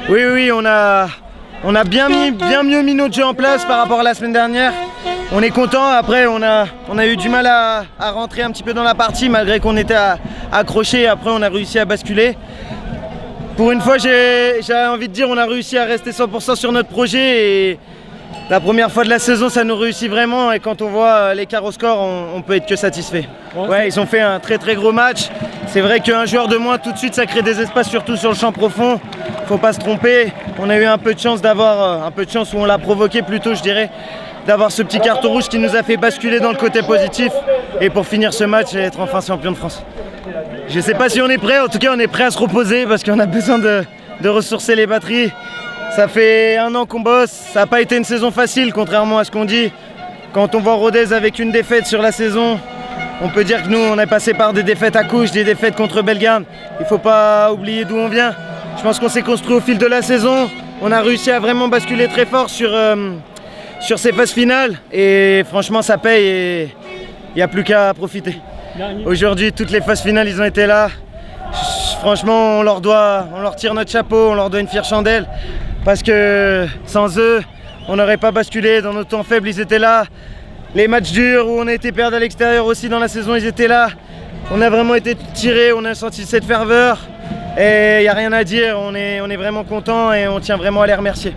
Oui, on a bien mieux mis notre jeu en place par rapport à la semaine dernière. On est content. Après, on a eu du mal à rentrer un petit peu dans la partie malgré qu'on était accroché. Après, on a réussi à basculer. Pour une fois, j'ai envie de dire, on a réussi à rester 100% sur notre projet. Et la première fois de la saison, ça nous réussit vraiment. Et quand on voit l'écart au score, on peut être que satisfait. Ouais, ils ont fait un très gros match. C'est vrai qu'un joueur de moins, tout de suite, ça crée des espaces, surtout sur le champ profond. Faut pas se tromper. On a eu un peu de chance où on l'a provoqué plutôt, je dirais, d'avoir ce petit carton rouge qui nous a fait basculer dans le côté positif. Et pour finir ce match et être enfin champion de France. Je sais pas si on est prêt, en tout cas on est prêt à se reposer parce qu'on a besoin de ressourcer les batteries. Ça fait 1 an qu'on bosse, ça n'a pas été une saison facile contrairement à ce qu'on dit. Quand on voit Rodez avec une défaite sur la saison, on peut dire que nous on est passé par des défaites à Couche, des défaites contre Bellegarde. Il ne faut pas oublier d'où on vient. Je pense qu'on s'est construit au fil de la saison. On a réussi à vraiment basculer très fort sur ces phases finales et franchement ça paye et il n'y a plus qu'à profiter. Aujourd'hui, toutes les phases finales, ils ont été là. Franchement, on leur tire notre chapeau, on leur doit une fière chandelle. Parce que sans eux, on n'aurait pas basculé. Dans nos temps faibles, ils étaient là. Les matchs durs où on a été perdu à l'extérieur aussi dans la saison, ils étaient là. On a vraiment été tirés, on a senti cette ferveur. Et il n'y a rien à dire, on est vraiment contents et on tient vraiment à les remercier.